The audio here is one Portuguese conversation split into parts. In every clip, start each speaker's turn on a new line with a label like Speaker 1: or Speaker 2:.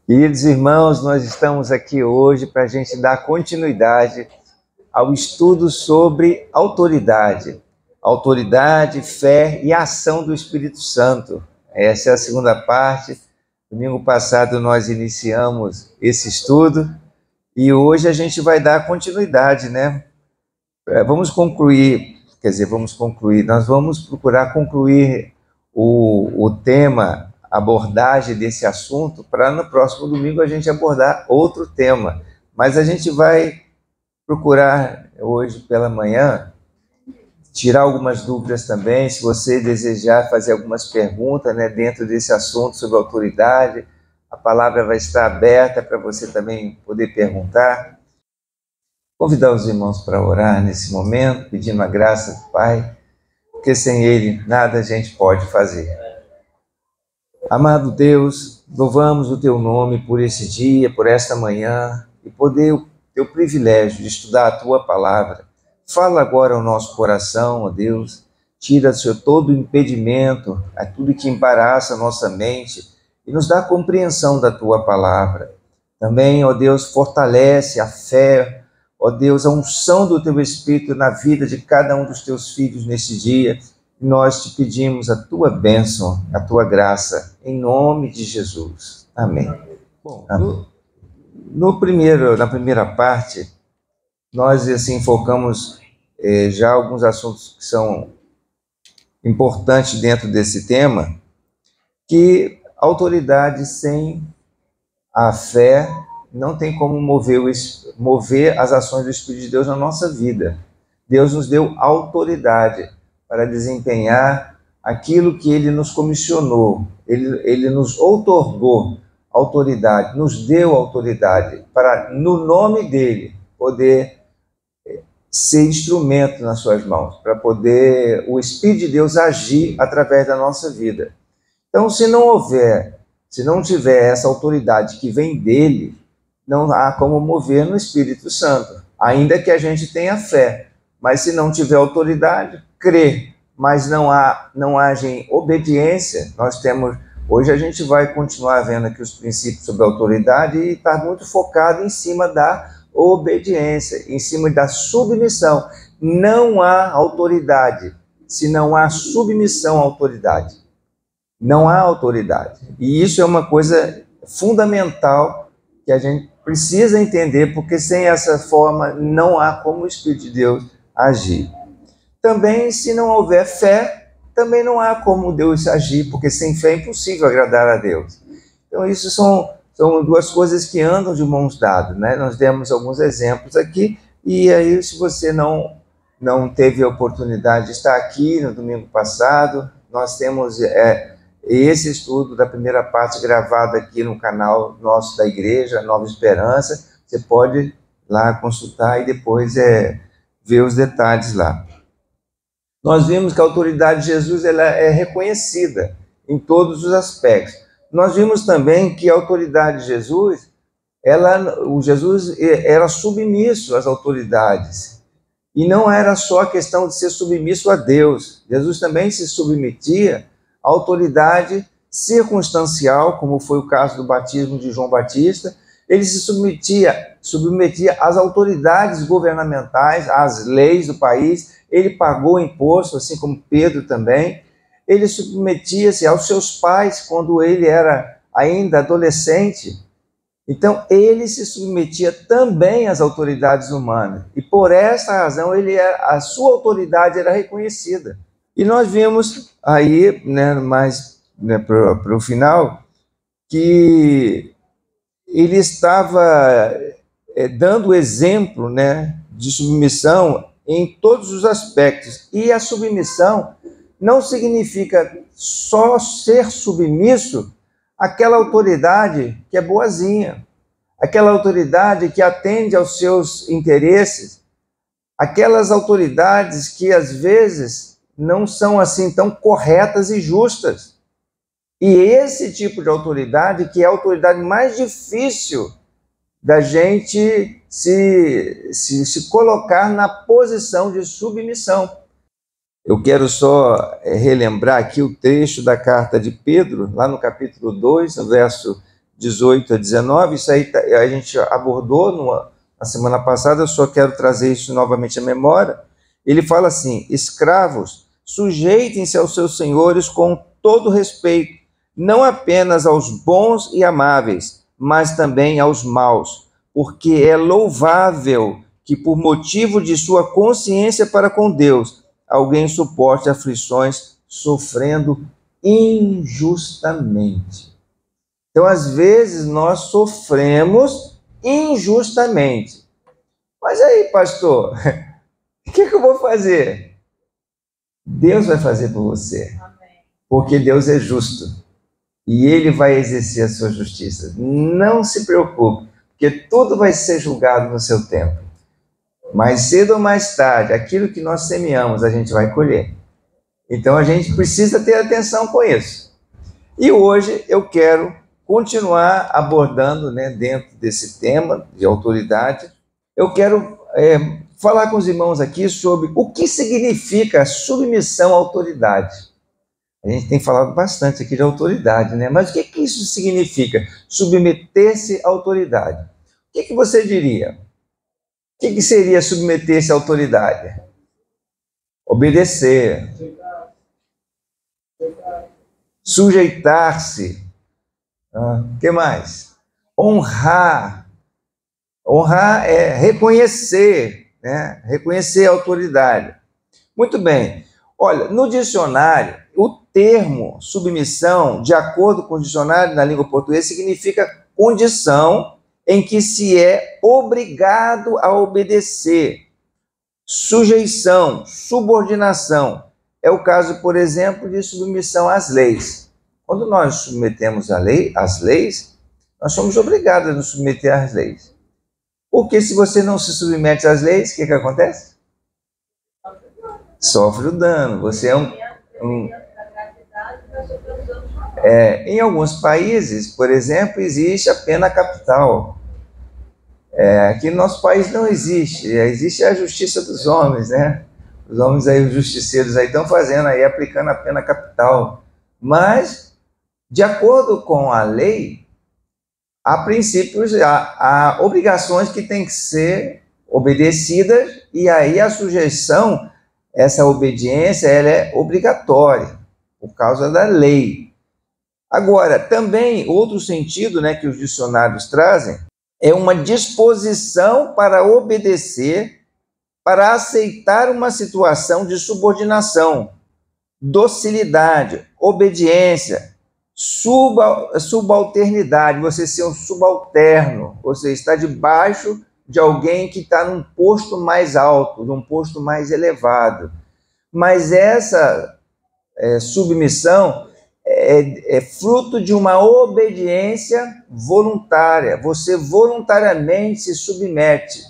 Speaker 1: Queridos irmãos, nós estamos aqui hoje para a gente dar continuidade ao estudo sobre autoridade. Autoridade, fé e ação do Espírito Santo. Essa é a segunda parte. Domingo passado nós iniciamos esse estudo e hoje a gente vai dar continuidade, né? Vamos concluir, nós vamos procurar concluir o tema, a abordagem desse assunto, para no próximo domingo a gente abordar outro tema. Mas a gente vai procurar hoje pela manhã tirar algumas dúvidas também, se você desejar fazer algumas perguntas, né, dentro desse assunto sobre autoridade, a palavra vai estar aberta para você também poder perguntar. Convidar os irmãos para orar nesse momento, pedindo a graça do Pai, porque sem Ele nada a gente pode fazer. Amado Deus, louvamos o Teu nome por esse dia, por esta manhã, e poder o Teu privilégio de estudar a Tua palavra. Fala agora ao nosso coração, ó Deus, tira, Senhor, todo o impedimento, a tudo que embaraça a nossa mente, e nos dá a compreensão da Tua palavra. Também, ó Deus, fortalece a fé, ó Deus, a unção do Teu Espírito na vida de cada um dos Teus filhos neste dia. Nós te pedimos a Tua bênção, a Tua graça, em nome de Jesus. Amém. Bom, Amém. Na primeira parte, nós assim focamos já alguns assuntos que são importantes dentro desse tema, que autoridade sem a fé não tem como mover as ações do Espírito de Deus na nossa vida. Deus nos deu autoridade para desempenhar aquilo que Ele nos comissionou. Ele nos outorgou autoridade, nos deu autoridade para, no nome dEle, poder ser instrumento nas suas mãos, para poder o Espírito de Deus agir através da nossa vida. Então, se não tiver essa autoridade que vem dEle, não há como mover no Espírito Santo, ainda que a gente tenha fé. Mas se não tiver autoridade, crê, mas não haja em obediência, hoje a gente vai continuar vendo aqui os princípios sobre autoridade e está muito focado em cima da obediência, em cima da submissão. Não há autoridade se não há submissão à autoridade. Não há autoridade. E isso é uma coisa fundamental que a gente precisa entender, porque sem essa forma não há como o Espírito de Deus agir. Também, se não houver fé, também não há como Deus agir, porque sem fé é impossível agradar a Deus. Então, isso são duas coisas que andam de mãos dadas, né? Nós demos alguns exemplos aqui, e aí, se você não teve a oportunidade de estar aqui no domingo passado, nós temos esse estudo da primeira parte gravado aqui no canal nosso da igreja, Nova Esperança. Você pode lá consultar e depois ver os detalhes lá. Nós vimos que a autoridade de Jesus ela é reconhecida em todos os aspectos. Nós vimos também que a autoridade de Jesus, Jesus era submisso às autoridades. E não era só a questão de ser submisso a Deus. Jesus também se submetia à autoridade circunstancial, como foi o caso do batismo de João Batista. Ele se submetia às autoridades governamentais, às leis do país. Ele pagou imposto, assim como Pedro também. Ele submetia-se aos seus pais quando ele era ainda adolescente. Então, ele se submetia também às autoridades humanas. E por essa razão, a sua autoridade era reconhecida. E nós vimos aí, para o final, que ele estava dando exemplo, de submissão em todos os aspectos. E a submissão não significa só ser submisso àquela autoridade que é boazinha, aquela autoridade que atende aos seus interesses, aquelas autoridades que às vezes não são assim tão corretas e justas. E esse tipo de autoridade que é a autoridade mais difícil da gente se colocar na posição de submissão. Eu quero só relembrar aqui o trecho da carta de Pedro, lá no capítulo 2, no verso 18 a 19, isso aí a gente abordou na semana passada, eu só quero trazer isso novamente à memória. Ele fala assim: escravos, sujeitem-se aos seus senhores com todo respeito, não apenas aos bons e amáveis, mas também aos maus, porque é louvável que, por motivo de sua consciência para com Deus, alguém suporte aflições sofrendo injustamente. Então, às vezes, nós sofremos injustamente. Mas aí, pastor, o que eu vou fazer? Deus vai fazer por você. Porque Deus é justo. E Ele vai exercer a sua justiça. Não se preocupe, porque tudo vai ser julgado no seu tempo. Mais cedo ou mais tarde, aquilo que nós semeamos, a gente vai colher. Então, a gente precisa ter atenção com isso. E hoje eu quero continuar abordando, dentro desse tema de autoridade, eu quero falar com os irmãos aqui sobre o que significa submissão à autoridade. A gente tem falado bastante aqui de autoridade, mas o que isso significa? Submeter-se à autoridade. O que você diria? O que seria submeter-se à autoridade? Obedecer. Sujeitar-se. O que mais? Honrar. Honrar é reconhecer, reconhecer a autoridade. Muito bem. Olha, no dicionário, o termo submissão, de acordo com o dicionário na língua portuguesa, significa condição em que se é obrigado a obedecer. Sujeição, subordinação. É o caso, por exemplo, de submissão às leis. Quando nós submetemos às leis, nós somos obrigados a nos submeter às leis. Porque se você não se submete às leis, o que acontece? Sofre o dano. Você é em alguns países, por exemplo, existe a pena capital. Aqui no nosso país não existe. Existe a justiça dos homens, Os homens aí, os justiceiros aí estão fazendo aí, aplicando a pena capital. Mas, de acordo com a lei, há princípios, há obrigações que têm que ser obedecidas, e aí a sujeição, essa obediência, ela é obrigatória, por causa da lei. Agora, também, outro sentido que os dicionários trazem, é uma disposição para obedecer, para aceitar uma situação de subordinação, docilidade, obediência, subalternidade, você ser um subalterno, você está debaixo de alguém que está num posto mais alto, num posto mais elevado. Mas essa submissão é fruto de uma obediência voluntária, você voluntariamente se submete.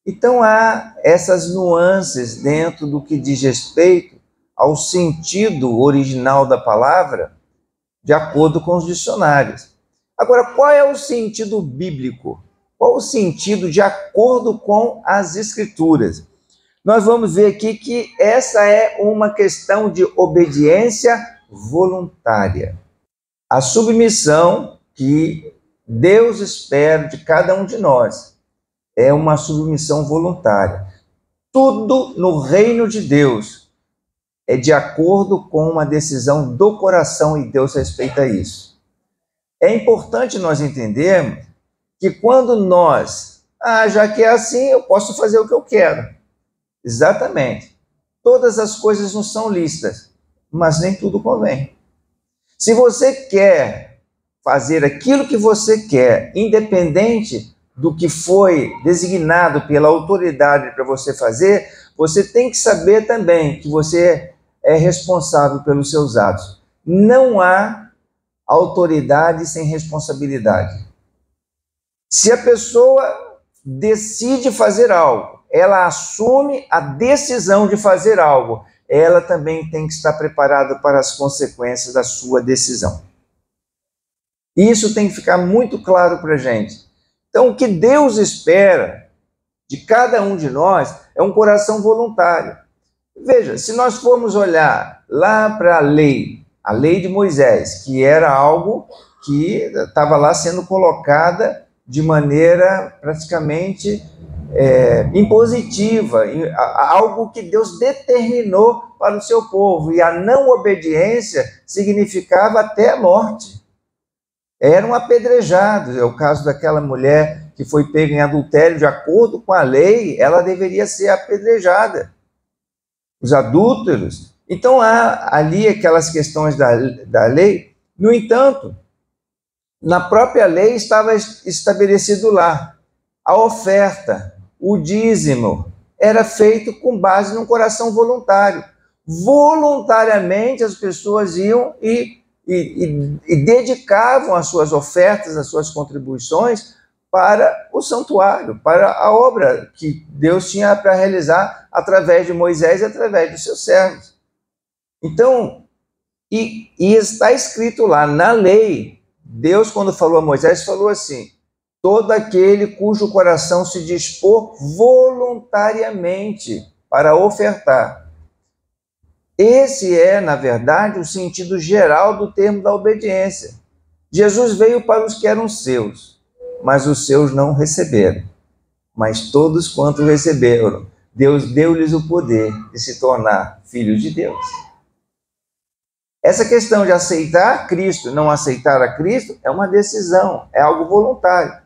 Speaker 1: Então há essas nuances dentro do que diz respeito ao sentido original da palavra, de acordo com os dicionários. Agora, qual é o sentido bíblico? Qual o sentido de acordo com as Escrituras? Nós vamos ver aqui que essa é uma questão de obediência voluntária. A submissão que Deus espera de cada um de nós é uma submissão voluntária. Tudo no reino de Deus é de acordo com uma decisão do coração, e Deus respeita isso. É importante nós entendermos que quando nós, já que é assim, eu posso fazer o que eu quero. Exatamente. Todas as coisas não são lícitas, mas nem tudo convém. Se você quer fazer aquilo que você quer, independente do que foi designado pela autoridade para você fazer, você tem que saber também que você é responsável pelos seus atos. Não há autoridade sem responsabilidade. Se a pessoa decide fazer algo, ela assume a decisão de fazer algo, ela também tem que estar preparada para as consequências da sua decisão. Isso tem que ficar muito claro para a gente. Então, o que Deus espera de cada um de nós é um coração voluntário. Veja, se nós formos olhar lá para a lei de Moisés, que era algo que estava lá sendo colocada de maneira praticamente impositiva, algo que Deus determinou para o seu povo, e a não obediência significava até a morte. Eram apedrejados. É o caso daquela mulher que foi pega em adultério. De acordo com a lei, ela deveria ser apedrejada. Os adúlteros. Então há ali aquelas questões da lei. No entanto, na própria lei estava estabelecido lá a oferta, o dízimo, era feito com base num coração voluntário. Voluntariamente as pessoas iam e dedicavam as suas ofertas, as suas contribuições para o santuário, para a obra que Deus tinha para realizar através de Moisés e através dos seus servos. Então, e está escrito lá na lei, Deus, quando falou a Moisés, falou assim: todo aquele cujo coração se dispor voluntariamente para ofertar. Esse é, na verdade, o sentido geral do termo da obediência. Jesus veio para os que eram seus, mas os seus não receberam. Mas todos quanto receberam, Deus deu-lhes o poder de se tornar filhos de Deus. Essa questão de aceitar Cristo, não aceitar a Cristo, é uma decisão, é algo voluntário.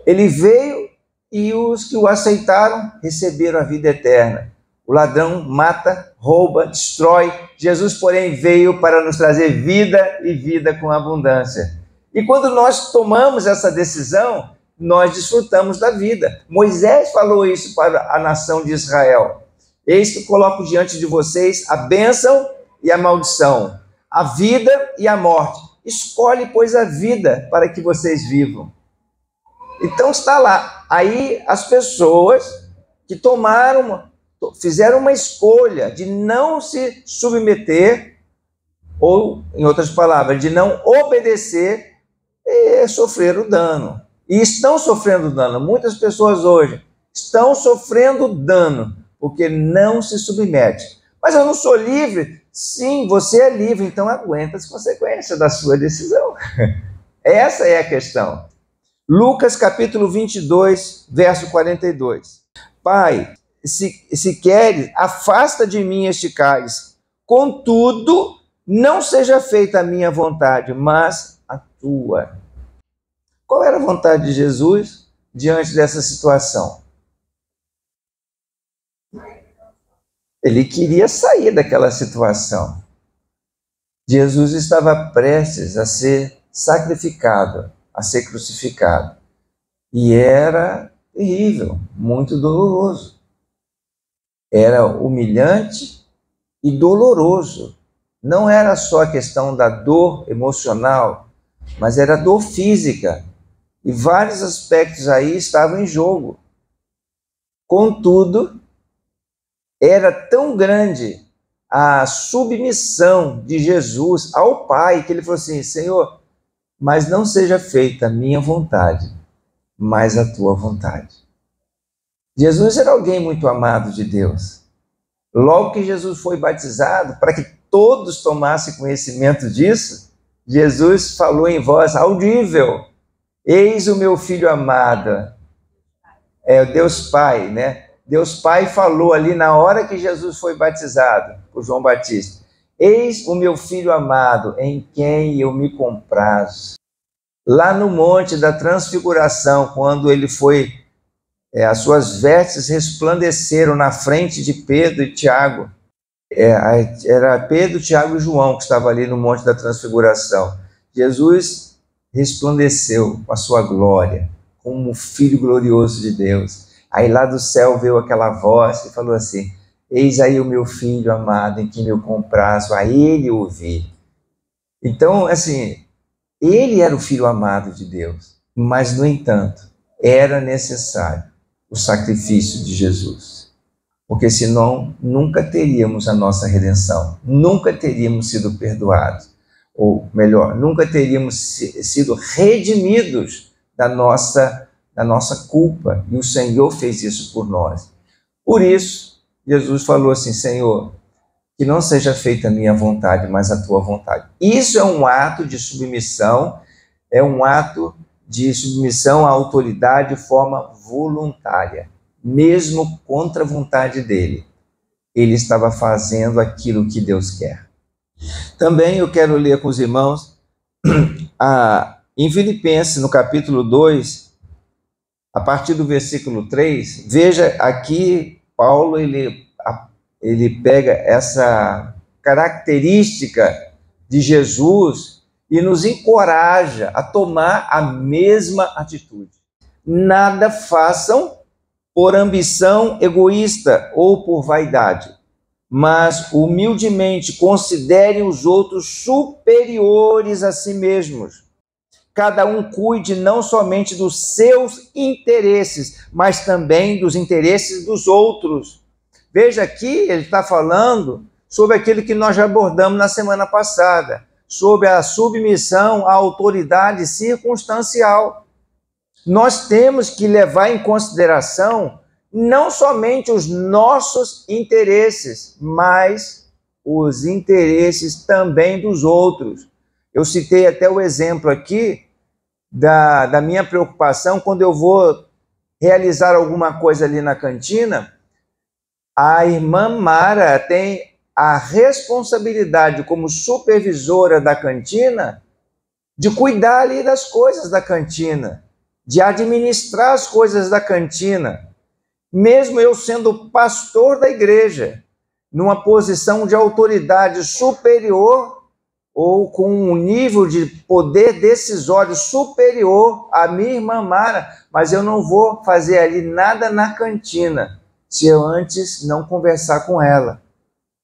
Speaker 1: Ele veio e os que o aceitaram receberam a vida eterna. O ladrão mata, rouba, destrói. Jesus, porém, veio para nos trazer vida e vida com abundância. E quando nós tomamos essa decisão, nós desfrutamos da vida. Moisés falou isso para a nação de Israel. Eis que coloco diante de vocês a bênção e a maldição, a vida e a morte. Escolhe, pois, a vida para que vocês vivam. Então está lá. Aí as pessoas que fizeram uma escolha de não se submeter, ou, em outras palavras, de não obedecer, sofreram dano. E estão sofrendo dano. Muitas pessoas hoje estão sofrendo dano porque não se submete. Mas eu não sou livre? Sim, você é livre, então aguenta as consequências da sua decisão. Essa é a questão. Lucas capítulo 22, verso 42. Pai, se queres, afasta de mim este cálice. Contudo, não seja feita a minha vontade, mas a tua. Qual era a vontade de Jesus diante dessa situação? Ele queria sair daquela situação. Jesus estava prestes a ser sacrificado, a ser crucificado. E era terrível, muito doloroso. Era humilhante e doloroso. Não era só a questão da dor emocional, mas era dor física. E vários aspectos aí estavam em jogo. Contudo, era tão grande a submissão de Jesus ao Pai, que ele falou assim: Senhor, mas não seja feita a minha vontade, mas a tua vontade. Jesus era alguém muito amado de Deus. Logo que Jesus foi batizado, para que todos tomassem conhecimento disso, Jesus falou em voz audível: eis o meu filho amado. É Deus Pai, né? Deus Pai falou ali na hora que Jesus foi batizado por João Batista: eis o meu filho amado, em quem eu me comprazo. Lá no Monte da Transfiguração, quando ele foi, as suas vestes resplandeceram na frente de Pedro e Tiago. Era Pedro, Tiago e João que estavam ali no Monte da Transfiguração. Jesus resplandeceu com a sua glória, como o Filho glorioso de Deus. Aí lá do céu veio aquela voz e falou assim: eis aí o meu filho amado, em quem eu comprazo, a ele ouvi. Então, assim, ele era o filho amado de Deus, mas, no entanto, era necessário o sacrifício de Jesus, porque senão nunca teríamos a nossa redenção, nunca teríamos sido perdoados, ou melhor, nunca teríamos sido redimidos da nossa culpa, e o Senhor fez isso por nós. Por isso, Jesus falou assim: Senhor, que não seja feita a minha vontade, mas a tua vontade. Isso é um ato de submissão, é um ato de submissão à autoridade de forma voluntária, mesmo contra a vontade dele. Ele estava fazendo aquilo que Deus quer. Também eu quero ler com os irmãos em Filipenses, no capítulo 2, a partir do versículo 3, veja aqui, Paulo, ele pega essa característica de Jesus e nos encoraja a tomar a mesma atitude. Nada façam por ambição egoísta ou por vaidade, mas humildemente considerem os outros superiores a si mesmos. Cada um cuide não somente dos seus interesses, mas também dos interesses dos outros. Veja aqui, ele está falando sobre aquilo que nós já abordamos na semana passada, sobre a submissão à autoridade circunstancial. Nós temos que levar em consideração não somente os nossos interesses, mas os interesses também dos outros. Eu citei até o exemplo aqui da minha preocupação quando eu vou realizar alguma coisa ali na cantina. A irmã Mara tem a responsabilidade como supervisora da cantina de cuidar ali das coisas da cantina, de administrar as coisas da cantina. Mesmo eu sendo pastor da igreja, numa posição de autoridade superior ou com um nível de poder decisório superior à minha irmã Mara, mas eu não vou fazer ali nada na cantina se eu antes não conversar com ela,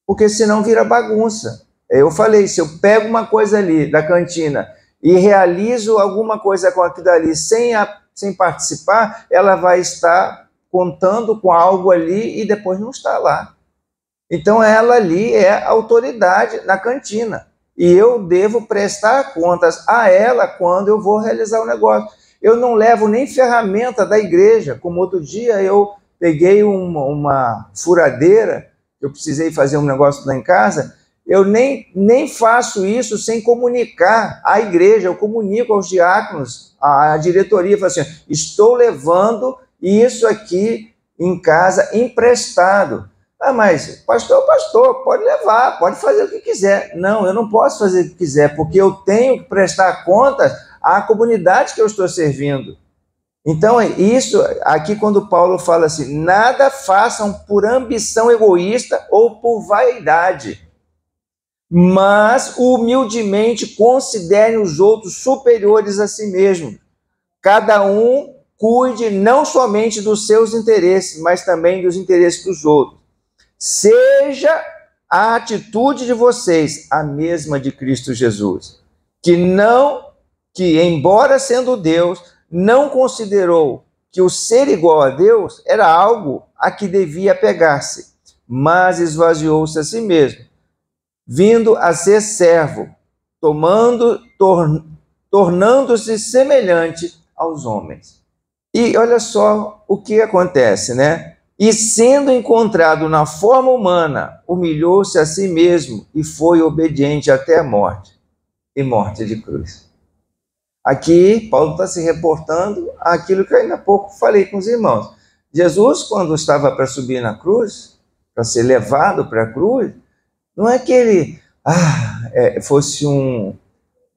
Speaker 1: porque senão vira bagunça. Eu falei, se eu pego uma coisa ali da cantina e realizo alguma coisa com aquilo ali sem participar, ela vai estar contando com algo ali e depois não está lá. Então ela ali é autoridade na cantina. E eu devo prestar contas a ela quando eu vou realizar o negócio. Eu não levo nem ferramenta da igreja, como outro dia eu peguei uma furadeira, eu precisei fazer um negócio lá em casa, eu nem faço isso sem comunicar à igreja, eu comunico aos diáconos, à diretoria, falo assim, estou levando isso aqui em casa emprestado. Ah, mas pastor, pode levar, pode fazer o que quiser. Não, eu não posso fazer o que quiser, porque eu tenho que prestar contas à comunidade que eu estou servindo. Então, isso aqui quando Paulo fala assim, nada façam por ambição egoísta ou por vaidade, mas humildemente considerem os outros superiores a si mesmo. Cada um cuide não somente dos seus interesses, mas também dos interesses dos outros. Seja a atitude de vocês a mesma de Cristo Jesus, que embora sendo Deus, não considerou que o ser igual a Deus era algo a que devia apegar-se, mas esvaziou-se a si mesmo, vindo a ser servo, tornando-se semelhante aos homens. E olha só o que acontece, né? E sendo encontrado na forma humana, humilhou-se a si mesmo e foi obediente até a morte, e morte de cruz. Aqui, Paulo está se reportando àquilo que ainda há pouco falei com os irmãos. Jesus, quando estava para subir na cruz, para ser levado para a cruz, não é que ele fosse um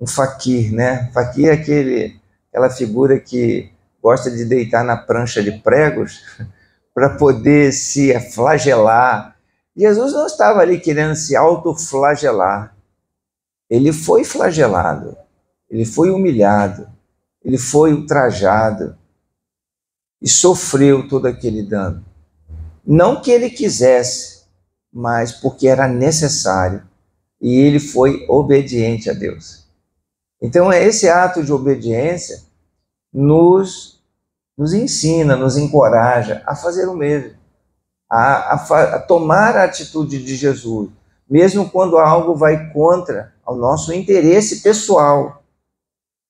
Speaker 1: faquir, né? Faquir é aquela figura que gosta de deitar na prancha de pregos para poder se flagelar. Jesus não estava ali querendo se autoflagelar. Ele foi flagelado, ele foi humilhado, ele foi ultrajado e sofreu todo aquele dano. Não que ele quisesse, mas porque era necessário. E ele foi obediente a Deus. Então, esse ato de obediência nos ensina, nos encoraja a fazer o mesmo, a tomar a atitude de Jesus, mesmo quando algo vai contra o nosso interesse pessoal,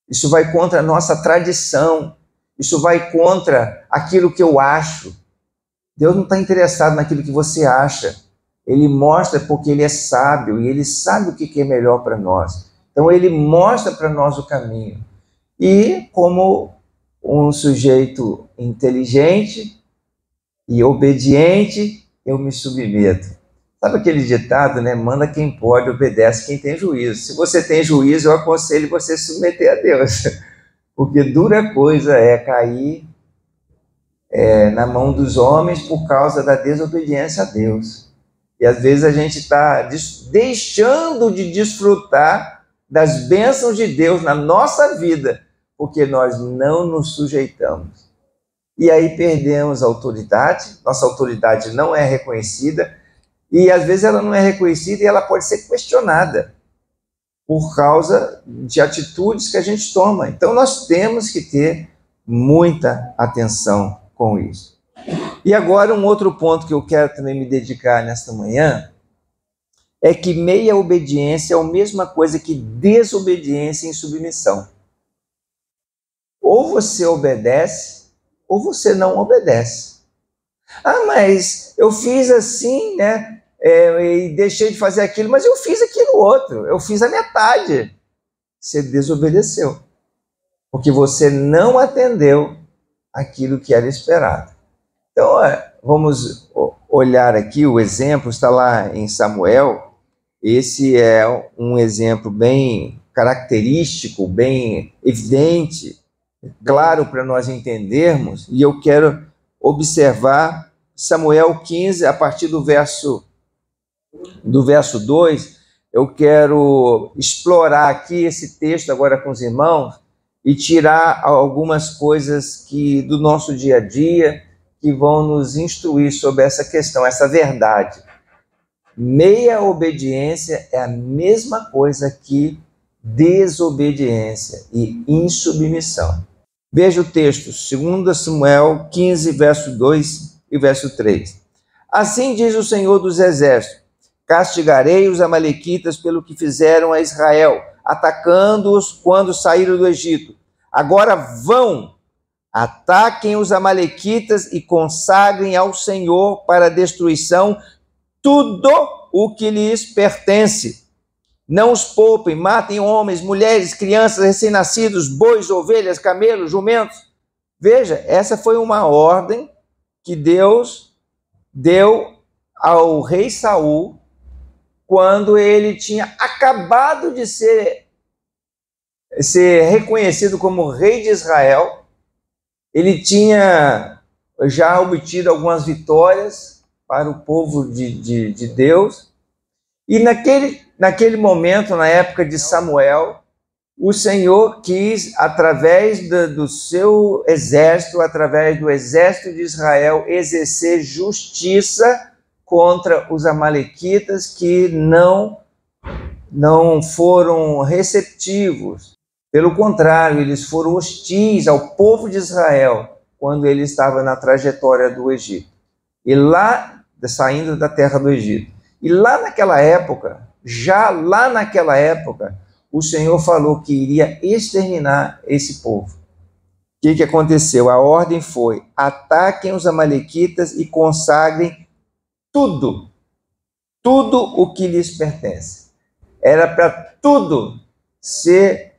Speaker 1: isso vai contra a nossa tradição, isso vai contra aquilo que eu acho. Deus não está interessado naquilo que você acha, Ele mostra porque Ele é sábio e Ele sabe o que é melhor para nós. Então Ele mostra para nós o caminho. E como um sujeito inteligente e obediente, eu me submeto. Sabe aquele ditado, né? Manda quem pode, obedece quem tem juízo. Se você tem juízo, eu aconselho você se submeter a Deus. Porque dura coisa é cair na mão dos homens por causa da desobediência a Deus. E às vezes a gente está deixando de desfrutar das bênçãos de Deus na nossa vida, porque nós não nos sujeitamos. E aí perdemos a autoridade, nossa autoridade não é reconhecida, e às vezes ela não é reconhecida e ela pode ser questionada por causa de atitudes que a gente toma. Então nós temos que ter muita atenção com isso. E agora um outro ponto que eu quero também me dedicar nesta manhã é que meia obediência é a mesma coisa que desobediência em submissão. Ou você obedece, ou você não obedece. Ah, mas eu fiz assim, né? E deixei de fazer aquilo, mas eu fiz aquilo outro, eu fiz a metade. Você desobedeceu, porque você não atendeu aquilo que era esperado. Então, vamos olhar aqui, o exemplo está lá em Samuel. Esse é um exemplo bem característico, bem evidente, claro para nós entendermos, e eu quero observar Samuel 15, a partir do verso 2, eu quero explorar aqui esse texto agora com os irmãos e tirar algumas coisas do nosso dia a dia que vão nos instruir sobre essa questão, essa verdade. Meia obediência é a mesma coisa que desobediência e insubmissão. Veja o texto, 2 Samuel 15, verso 2 e verso 3. Assim diz o Senhor dos Exércitos: castigarei os amalequitas pelo que fizeram a Israel, atacando-os quando saíram do Egito. Agora vão, ataquem os amalequitas e consagrem ao Senhor para destruição tudo o que lhes pertence. Não os poupem, matem homens, mulheres, crianças, recém-nascidos, bois, ovelhas, camelos, jumentos. Veja, essa foi uma ordem que Deus deu ao rei Saul quando ele tinha acabado de ser reconhecido como rei de Israel. Ele tinha já obtido algumas vitórias para o povo de Deus. E naquele momento, na época de Samuel, o Senhor quis, através do seu exército, através do exército de Israel, exercer justiça contra os amalequitas que não foram receptivos. Pelo contrário, eles foram hostis ao povo de Israel quando ele estava na trajetória do Egito. E lá, saindo da terra do Egito. E lá naquela época, o Senhor falou que iria exterminar esse povo. O que aconteceu? A ordem foi: ataquem os amalequitas e consagrem tudo o que lhes pertence. Era para tudo ser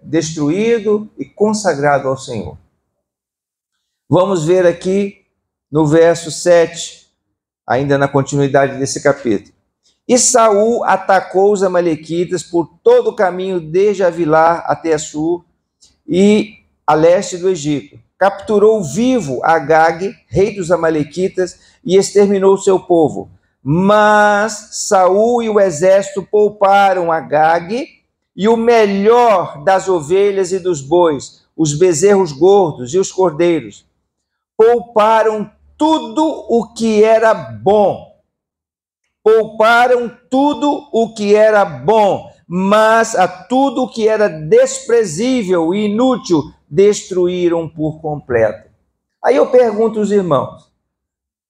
Speaker 1: destruído e consagrado ao Senhor. Vamos ver aqui no verso 7, ainda na continuidade desse capítulo. E Saul atacou os amalequitas por todo o caminho desde Avilar até Assur e a leste do Egito. Capturou vivo Agag, rei dos amalequitas, e exterminou seu povo. Mas Saul e o exército pouparam Agag e o melhor das ovelhas e dos bois, os bezerros gordos e os cordeiros. Pouparam tudo o que era bom. Pouparam tudo o que era bom, mas a tudo o que era desprezível e inútil destruíram por completo. Aí eu pergunto aos irmãos: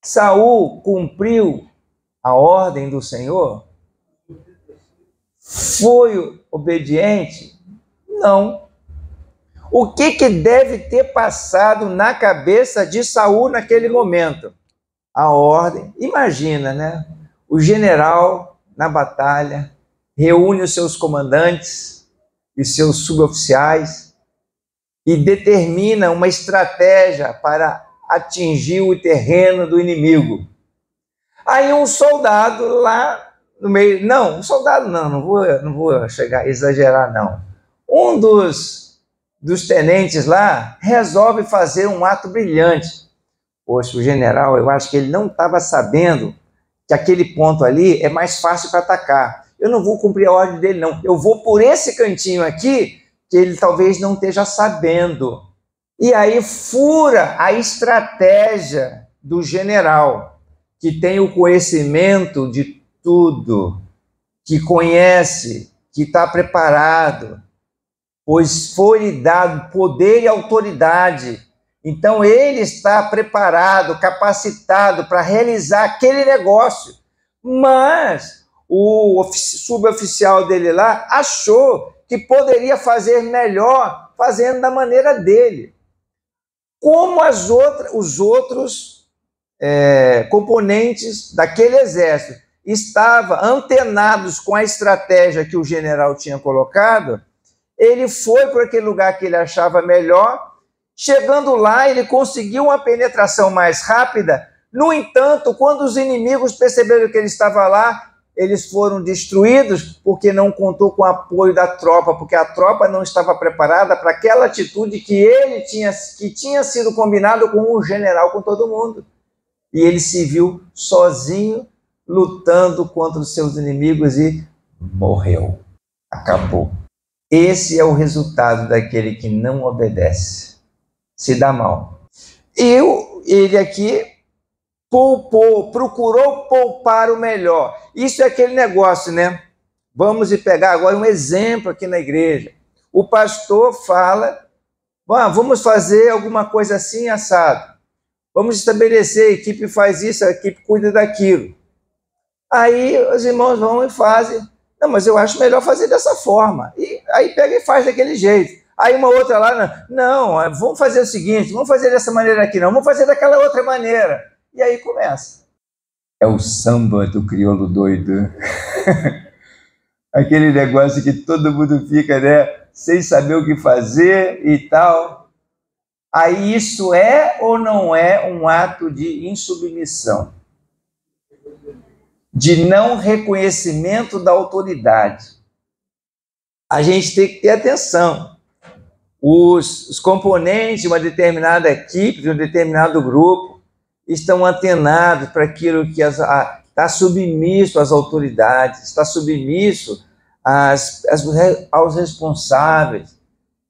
Speaker 1: Saul cumpriu a ordem do Senhor? Foi obediente? Não. O que deve ter passado na cabeça de Saul naquele momento? A ordem. Imagina, né? O general na batalha reúne os seus comandantes e seus suboficiais e determina uma estratégia para atingir o terreno do inimigo. Aí um soldado lá no meio, não, um soldado não vou chegar a exagerar não. Um dos tenentes lá resolve fazer um ato brilhante. Poxa, o general, eu acho que ele não estava sabendo que aquele ponto ali é mais fácil para atacar. Eu não vou cumprir a ordem dele, não. Eu vou por esse cantinho aqui, que ele talvez não esteja sabendo. E aí fura a estratégia do general, que tem o conhecimento de tudo, que conhece, que está preparado, pois foi-lhe dado poder e autoridade. Então ele está preparado, capacitado para realizar aquele negócio. Mas o suboficial dele lá achou que poderia fazer melhor fazendo da maneira dele. Como os outros componentes daquele exército estavam antenados com a estratégia que o general tinha colocado, ele foi para aquele lugar que ele achava melhor. Chegando lá, ele conseguiu uma penetração mais rápida. No entanto, quando os inimigos perceberam que ele estava lá, eles foram destruídos porque não contou com o apoio da tropa, porque a tropa não estava preparada para aquela atitude que tinha sido combinado com o general, com todo mundo. E ele se viu sozinho, lutando contra os seus inimigos e morreu. Acabou. Esse é o resultado daquele que não obedece. Se dá mal. E ele aqui procurou poupar o melhor. Isso é aquele negócio, né? Vamos pegar agora um exemplo aqui na igreja. O pastor fala, vamos fazer alguma coisa assim, assado. Vamos estabelecer, a equipe faz isso, a equipe cuida daquilo. Aí os irmãos vão e fazem. Não, mas eu acho melhor fazer dessa forma. E aí pega e faz daquele jeito. Aí uma outra lá, não, vamos fazer o seguinte, vamos fazer dessa maneira aqui, não, vamos fazer daquela outra maneira. E aí começa. É o samba do crioulo doido. Aquele negócio que todo mundo fica, né, sem saber o que fazer e tal. Aí isso é ou não é um ato de insubmissão? De não reconhecimento da autoridade. A gente tem que ter atenção. Os componentes de uma determinada equipe, de um determinado grupo, estão antenados para aquilo que está submisso às autoridades, está submisso aos responsáveis.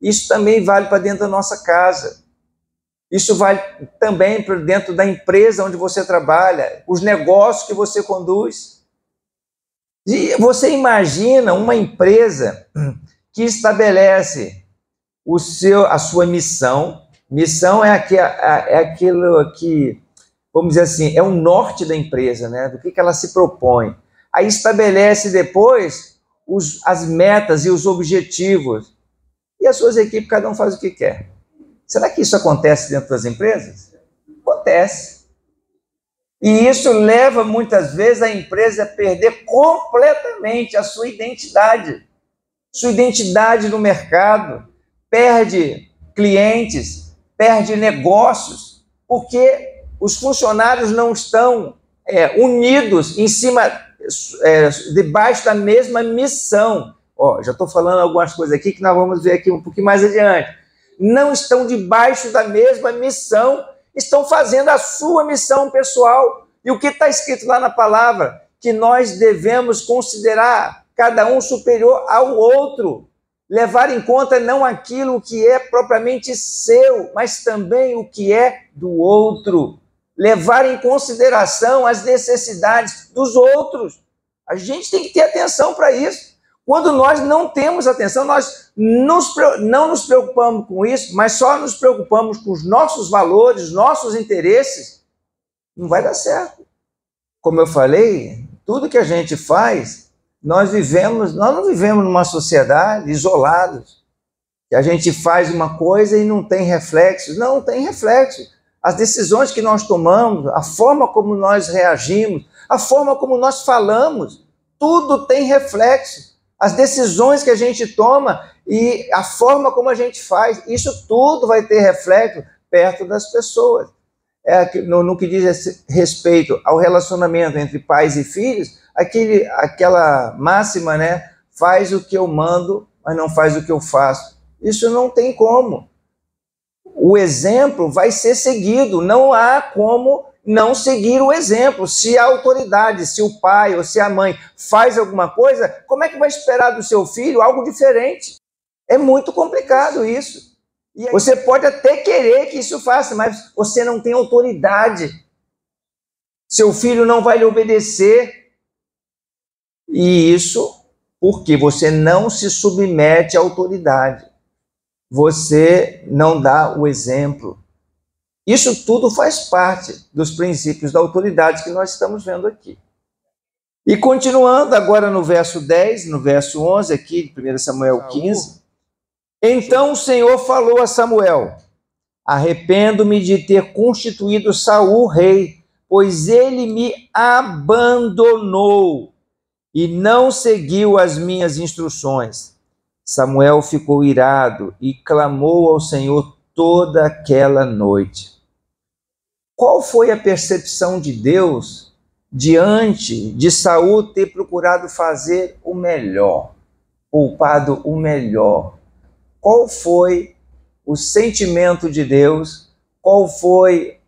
Speaker 1: Isso também vale para dentro da nossa casa. Isso vale também para dentro da empresa onde você trabalha, os negócios que você conduz. E você imagina uma empresa que estabelece a sua missão. Missão é aquilo que, vamos dizer assim, é o norte da empresa, né? Do que ela se propõe. Aí estabelece depois as metas e os objetivos. E as suas equipes, cada um faz o que quer. Será que isso acontece dentro das empresas? Acontece. E isso leva muitas vezes a empresa a perder completamente a sua identidade no mercado, perde clientes, perde negócios, porque os funcionários não estão unidos em cima, debaixo da mesma missão. Já estou falando algumas coisas aqui que nós vamos ver aqui um pouquinho mais adiante. Não estão debaixo da mesma missão, estão fazendo a sua missão pessoal. E o que está escrito lá na palavra? Que nós devemos considerar cada um superior ao outro, levar em conta não aquilo que é propriamente seu, mas também o que é do outro, levar em consideração as necessidades dos outros. A gente tem que ter atenção para isso. Quando nós não temos atenção, nós não nos preocupamos com isso, mas só nos preocupamos com os nossos valores, nossos interesses, não vai dar certo. Como eu falei, tudo que a gente faz, nós não vivemos numa sociedade isolados, que a gente faz uma coisa e não tem reflexos. Não tem reflexo. As decisões que nós tomamos, a forma como nós reagimos, a forma como nós falamos, tudo tem reflexo. as decisões que a gente toma e a forma como a gente faz, isso tudo vai ter reflexo perto das pessoas. No que diz respeito ao relacionamento entre pais e filhos, aquela máxima, né? Faz o que eu mando, mas não faz o que eu faço. Isso não tem como. O exemplo vai ser seguido, não há como não seguir o exemplo. Se a autoridade, se o pai ou se a mãe faz alguma coisa, como é que vai esperar do seu filho algo diferente? É muito complicado isso. E você pode até querer que isso faça, mas você não tem autoridade. Seu filho não vai lhe obedecer. E isso porque você não se submete à autoridade. Você não dá o exemplo. Isso tudo faz parte dos princípios da autoridade que nós estamos vendo aqui. E continuando agora no verso 10, no verso 11 aqui, de 1 Samuel 15. Então o Senhor falou a Samuel: arrependo-me de ter constituído Saul rei, pois ele me abandonou e não seguiu as minhas instruções. Samuel ficou irado e clamou ao Senhor toda aquela noite. Qual foi a percepção de Deus diante de Saul ter procurado fazer o melhor, poupado o melhor? Qual foi o sentimento de Deus? Qual foi,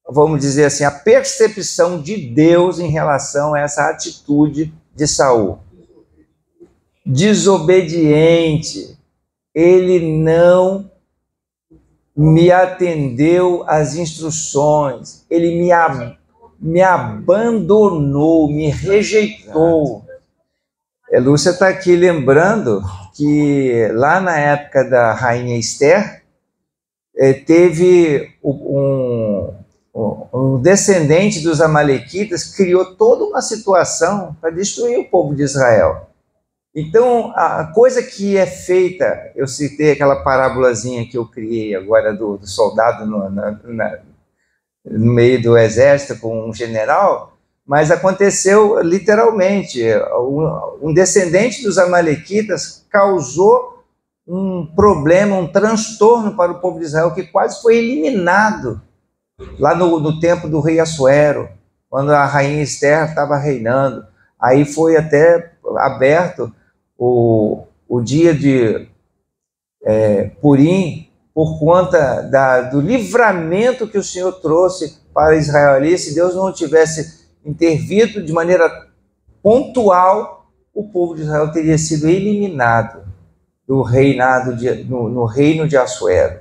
Speaker 1: vamos dizer assim, a percepção de Deus em relação a essa atitude de Saul? Desobediente. Ele não me atendeu às instruções, ele me abandonou, me rejeitou. Lúcia está aqui lembrando que lá na época da rainha Esther, teve um descendente dos amalequitas que criou toda uma situação para destruir o povo de Israel. Então, a coisa que é feita, eu citei aquela parábolazinha que eu criei agora do soldado no meio do exército com um general, mas aconteceu literalmente. Um descendente dos amalequitas causou um problema, um transtorno para o povo de Israel, que quase foi eliminado lá no tempo do rei Assuero, quando a rainha Esther estava reinando. Aí foi até aberto o dia de Purim, por conta do livramento que o Senhor trouxe para Israel ali. Se Deus não tivesse intervido de maneira pontual, o povo de Israel teria sido eliminado do reinado no reino de Assuero.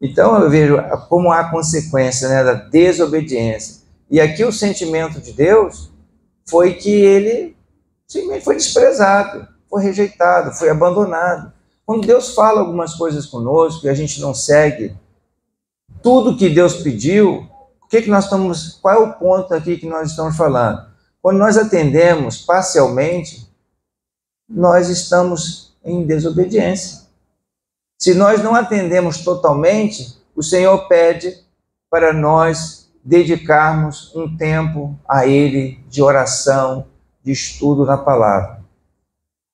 Speaker 1: Então eu vejo como há consequência, né, da desobediência. E aqui o sentimento de Deus foi que ele simplesmente foi desprezado, foi rejeitado, foi abandonado. Quando Deus fala algumas coisas conosco e a gente não segue tudo que Deus pediu, qual é o ponto aqui que nós estamos falando? Quando nós atendemos parcialmente, nós estamos em desobediência. Se nós não atendemos totalmente, o Senhor pede para nós dedicarmos um tempo a Ele de oração, de estudo na palavra.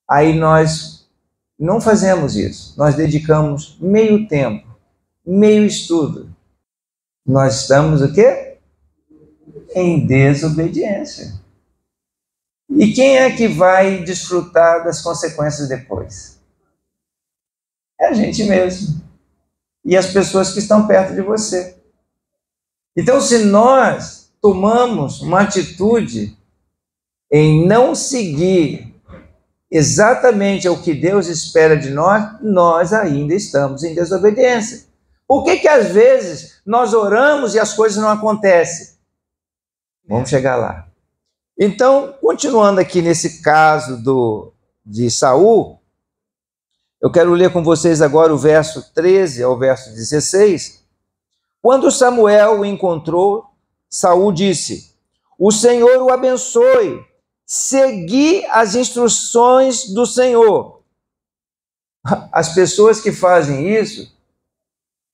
Speaker 1: Aí nós não fazemos isso. Nós dedicamos meio tempo, meio estudo. Nós estamos o quê? Em desobediência. E quem é que vai desfrutar das consequências depois? É a gente mesmo. E as pessoas que estão perto de você. Então, se nós tomamos uma atitude em não seguir exatamente o que Deus espera de nós, nós ainda estamos em desobediência. Por que às vezes nós oramos e as coisas não acontecem? Vamos chegar lá. Então, continuando aqui nesse caso de Saul, eu quero ler com vocês agora o verso 13 ao verso 16. Quando Samuel o encontrou, Saul disse: o Senhor o abençoe, segui as instruções do Senhor. As pessoas que fazem isso,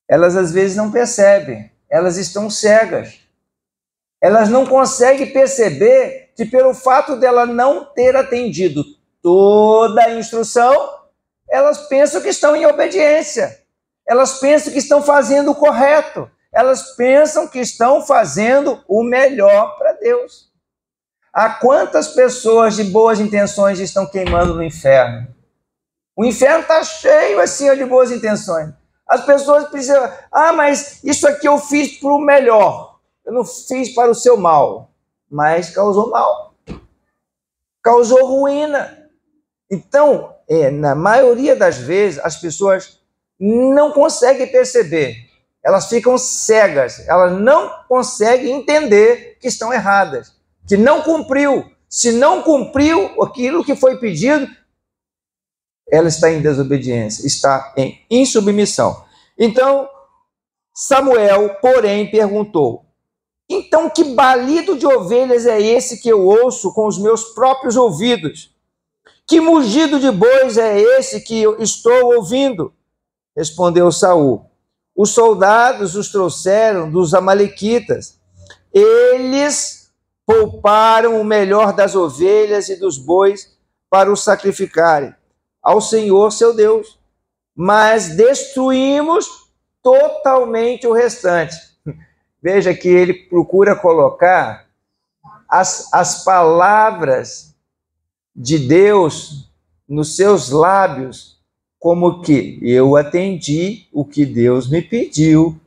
Speaker 1: elas às vezes não percebem, elas estão cegas. Elas não conseguem perceber que pelo fato dela não ter atendido toda a instrução, elas pensam que estão em obediência. Elas pensam que estão fazendo o correto. Elas pensam que estão fazendo o melhor para Deus. Há quantas pessoas de boas intenções estão queimando no inferno? O inferno está cheio assim de boas intenções. As pessoas precisam... mas isso aqui eu fiz para o melhor. Eu não fiz para o seu mal. Mas causou mal. Causou ruína. Então, na maioria das vezes, as pessoas não conseguem perceber. Elas ficam cegas. Elas não conseguem entender que estão erradas. Que não cumpriu. Se não cumpriu aquilo que foi pedido, ela está em desobediência, está em insubmissão. Então, Samuel, porém, perguntou: então que balido de ovelhas é esse que eu ouço com os meus próprios ouvidos? Que mugido de bois é esse que eu estou ouvindo? Respondeu Saul: os soldados os trouxeram dos amalequitas. Eles pouparam o melhor das ovelhas e dos bois para o sacrificarem ao Senhor seu Deus, mas destruímos totalmente o restante. Veja que ele procura colocar as palavras de Deus nos seus lábios, como que eu atendi o que Deus me pediu.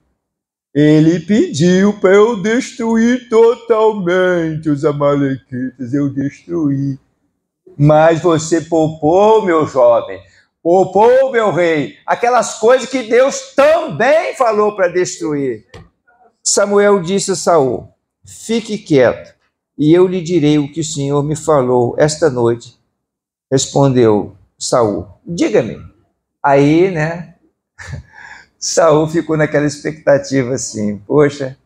Speaker 1: Ele pediu para eu destruir totalmente os amalequitas, eu destruí. Mas você poupou, meu jovem, poupou, meu rei, aquelas coisas que Deus também falou para destruir. Samuel disse a Saul: fique quieto, e eu lhe direi o que o Senhor me falou esta noite. Respondeu Saul: diga-me. Aí, Saul ficou naquela expectativa assim: poxa,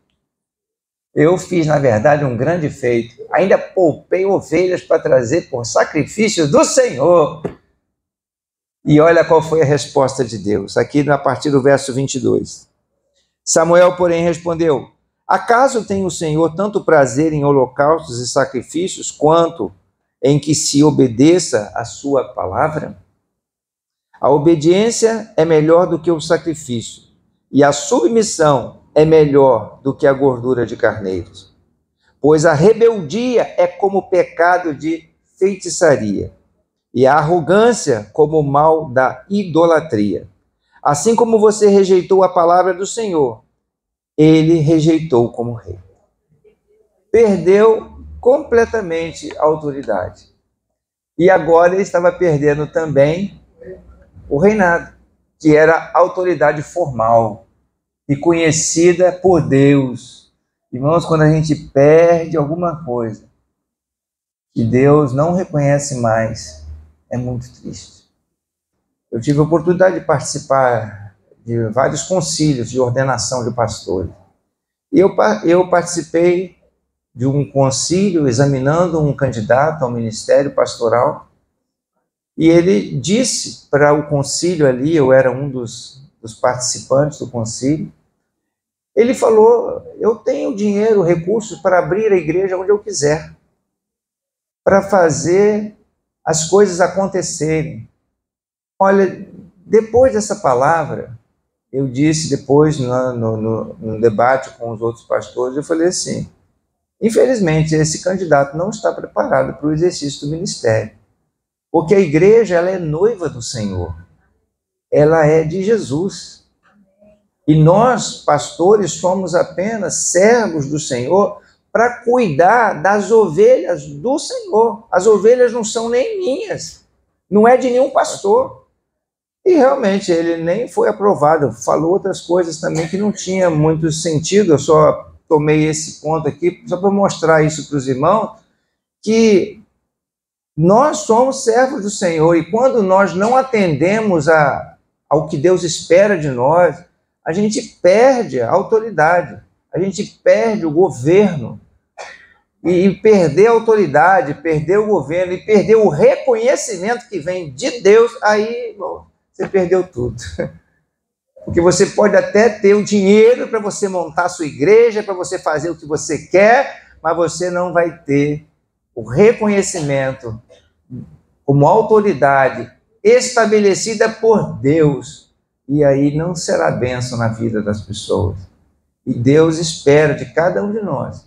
Speaker 1: eu fiz, na verdade, um grande feito. Ainda poupei ovelhas para trazer por sacrifício do Senhor. E olha qual foi a resposta de Deus, aqui a partir do verso 22. Samuel, porém, respondeu: acaso tem o Senhor tanto prazer em holocaustos e sacrifícios, quanto em que se obedeça a sua palavra? A obediência é melhor do que o sacrifício, e a submissão é melhor do que a gordura de carneiros. Pois a rebeldia é como o pecado de feitiçaria, e a arrogância como o mal da idolatria. Assim como você rejeitou a palavra do Senhor, ele rejeitou como rei. Perdeu completamente a autoridade. E agora ele estava perdendo também o reinado, que era a autoridade formal e conhecida por Deus. Irmãos, quando a gente perde alguma coisa que Deus não reconhece mais, é muito triste. Eu tive a oportunidade de participar de vários concílios de ordenação de pastores. E eu participei de um concílio examinando um candidato ao ministério pastoral, e ele disse para o concílio ali, eu era um dos participantes do concílio, ele falou: eu tenho dinheiro, recursos para abrir a igreja onde eu quiser, para fazer as coisas acontecerem. Olha, depois dessa palavra, eu disse depois no debate com os outros pastores, eu falei assim: infelizmente esse candidato não está preparado para o exercício do ministério, porque a igreja, ela é noiva do Senhor, ela é de Jesus, e nós, pastores, somos apenas servos do Senhor para cuidar das ovelhas do Senhor. As ovelhas não são nem minhas, não é de nenhum pastor. E realmente ele nem foi aprovado, falou outras coisas também que não tinha muito sentido. Eu só tomei esse ponto aqui só para mostrar isso para os irmãos, que nós somos servos do Senhor, e quando nós não atendemos ao que Deus espera de nós, a gente perde a autoridade, a gente perde o governo. E perder a autoridade, perder o governo e perder o reconhecimento que vem de Deus, aí, bom, você perdeu tudo. Porque você pode até ter o dinheiro para você montar a sua igreja, para você fazer o que você quer, mas você não vai ter o reconhecimento como autoridade estabelecida por Deus, e aí não será bênção na vida das pessoas. E Deus espera de cada um de nós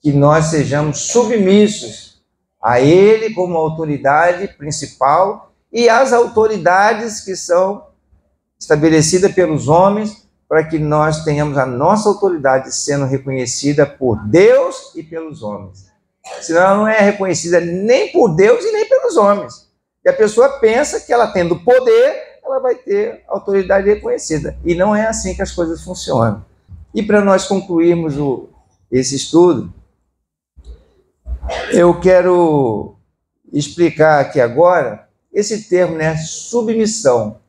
Speaker 1: que nós sejamos submissos a Ele como autoridade principal e às autoridades que são estabelecidas pelos homens, para que nós tenhamos a nossa autoridade sendo reconhecida por Deus e pelos homens. Senão ela não é reconhecida nem por Deus e nem pelos homens. E a pessoa pensa que ela tendo poder, ela vai ter autoridade reconhecida. E não é assim que as coisas funcionam. E para nós concluirmos esse estudo, eu quero explicar aqui agora esse termo, né, submissão.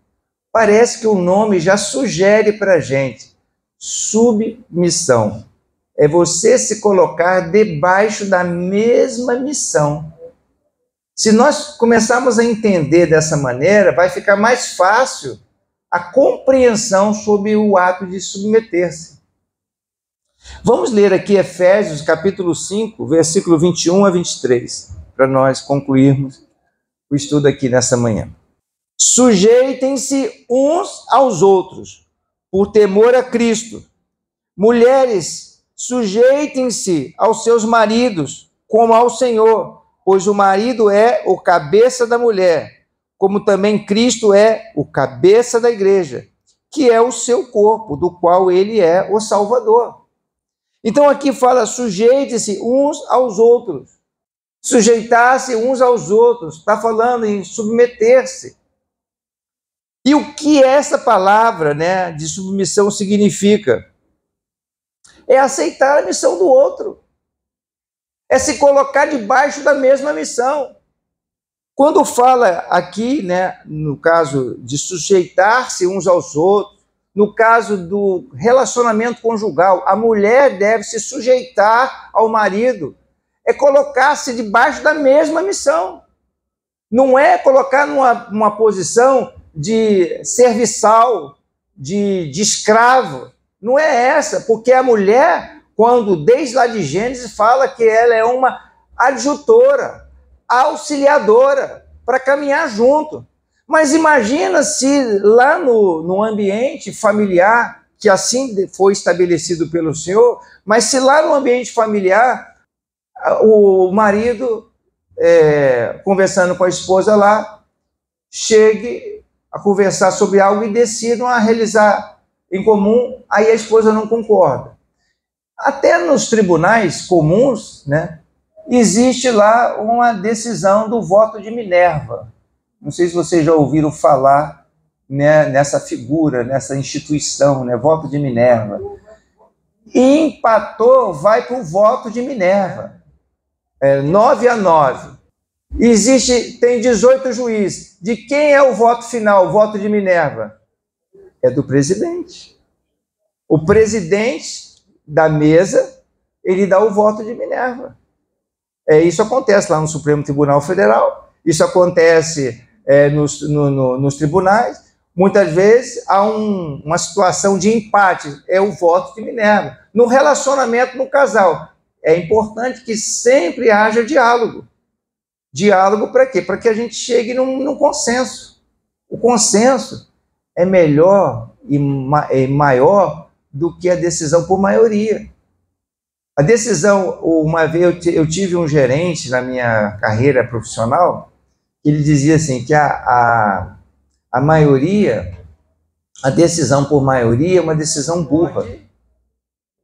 Speaker 1: Parece que o nome já sugere para a gente. Submissão. É você se colocar debaixo da mesma missão. Se nós começarmos a entender dessa maneira, vai ficar mais fácil a compreensão sobre o ato de submeter-se. Vamos ler aqui Efésios capítulo 5, versículo 21 a 23, para nós concluirmos o estudo aqui nessa manhã. Sujeitem-se uns aos outros, por temor a Cristo. Mulheres, sujeitem-se aos seus maridos, como ao Senhor, pois o marido é o cabeça da mulher, como também Cristo é o cabeça da igreja, que é o seu corpo, do qual ele é o Salvador. Então aqui fala, sujeite-se uns aos outros. Sujeitar-se uns aos outros, está falando em submeter-se. E o que essa palavra, né, de submissão significa? É aceitar a missão do outro. É se colocar debaixo da mesma missão. Quando fala aqui, né, no caso de sujeitar-se uns aos outros, no caso do relacionamento conjugal, a mulher deve se sujeitar ao marido. É colocar-se debaixo da mesma missão. Não é colocar numa posição de serviçal, de escravo. Não é essa, porque a mulher, quando desde lá de Gênesis fala que ela é uma adjutora, auxiliadora, para caminhar junto. Mas imagina se lá no ambiente familiar, que assim foi estabelecido pelo Senhor, mas se lá no ambiente familiar, o marido, conversando com a esposa lá, chegue a conversar sobre algo e decidam a realizar em comum, aí a esposa não concorda. Até nos tribunais comuns, né, existe lá uma decisão do voto de Minerva. Não sei se vocês já ouviram falar, né, nessa figura, nessa instituição, né, voto de Minerva. E empatou, vai para o voto de Minerva. 9-9. Tem 18 juízes. De quem é o voto final, o voto de Minerva? É do presidente. O presidente da mesa, ele dá o voto de Minerva. Isso acontece lá no Supremo Tribunal Federal, isso acontece nos tribunais. Muitas vezes há uma situação de empate, é o voto de Minerva. No relacionamento no casal, é importante que sempre haja diálogo. Diálogo para quê? Para que a gente chegue num consenso. O consenso é melhor e maior do que a decisão por maioria. A decisão, uma vez eu tive um gerente na minha carreira profissional, ele dizia assim, que a maioria, a decisão por maioria é uma decisão burra.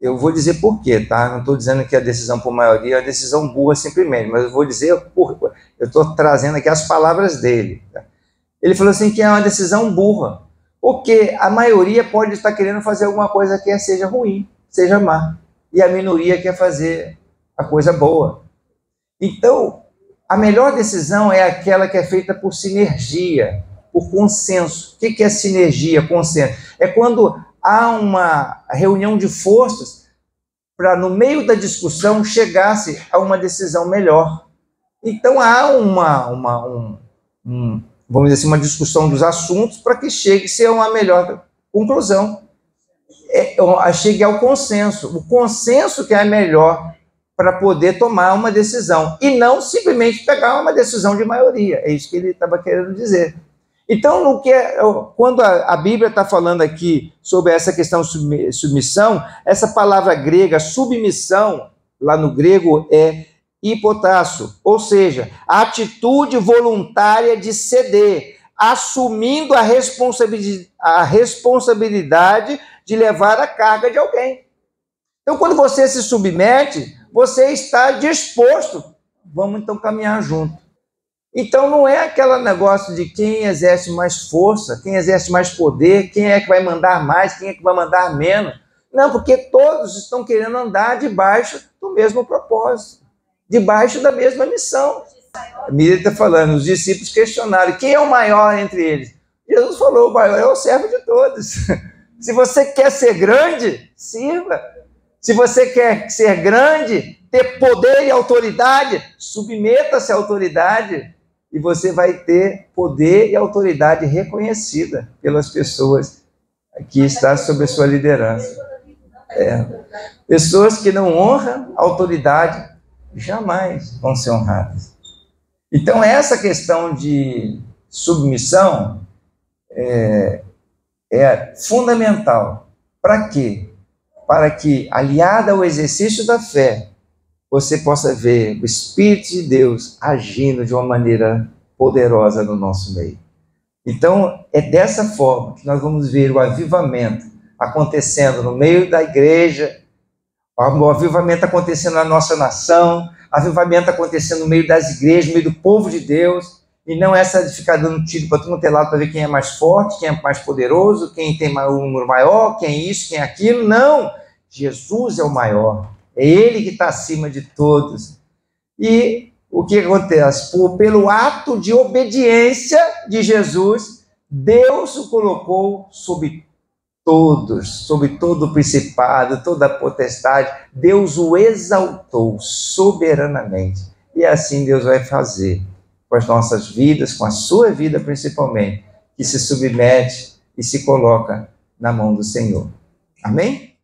Speaker 1: Eu vou dizer por quê, tá? Não estou dizendo que a decisão por maioria é uma decisão burra simplesmente, mas eu vou dizer por. Eu estou trazendo aqui as palavras dele. Tá? Ele falou assim que é uma decisão burra, porque a maioria pode estar querendo fazer alguma coisa que seja ruim, seja má, e a minoria quer fazer a coisa boa. Então, a melhor decisão é aquela que é feita por sinergia, por consenso. O que é sinergia, consenso? É quando há uma reunião de forças para, no meio da discussão, chegar-se a uma decisão melhor. Então, há vamos dizer assim, uma discussão dos assuntos para que chegue-se a uma melhor conclusão. Chegue ao consenso. O consenso que é melhor para poder tomar uma decisão, e não simplesmente pegar uma decisão de maioria. É isso que ele estava querendo dizer. Então, quando a Bíblia está falando aqui sobre essa questão de submissão, essa palavra grega, submissão, lá no grego é hipotasso, ou seja, a atitude voluntária de ceder, assumindo a responsabilidade de levar a carga de alguém. Então, quando você se submete, você está disposto, vamos então caminhar junto. Então, não é aquele negócio de quem exerce mais força, quem exerce mais poder, quem é que vai mandar mais, quem é que vai mandar menos. Não, porque todos estão querendo andar debaixo do mesmo propósito, debaixo da mesma missão. A Miriam está falando, os discípulos questionaram, quem é o maior entre eles? Jesus falou, o maior é o servo de todos. Se você quer ser grande, sirva. Se você quer ser grande, ter poder e autoridade, submeta-se à autoridade e você vai ter poder e autoridade reconhecida pelas pessoas que estão sob a sua liderança. Pessoas que não honram a autoridade jamais vão ser honradas. Então, essa questão de submissão é fundamental. Para quê? Para que, aliada ao exercício da fé, você possa ver o Espírito de Deus agindo de uma maneira poderosa no nosso meio. Então, é dessa forma que nós vamos ver o avivamento acontecendo no meio da igreja, o avivamento acontecendo na nossa nação, o avivamento acontecendo no meio das igrejas, no meio do povo de Deus, e não essa de ficar dando tiro para todo mundo ter lado para ver quem é mais forte, quem é mais poderoso, quem tem um número maior, quem é isso, quem é aquilo. Não! Jesus é o maior. É Ele que está acima de todos. E o que acontece? Pelo ato de obediência de Jesus, Deus o colocou sobre todos, sobre todo o principado, toda a potestade. Deus o exaltou soberanamente. E assim Deus vai fazer com as nossas vidas, com a sua vida principalmente, que se submete e se coloca na mão do Senhor. Amém?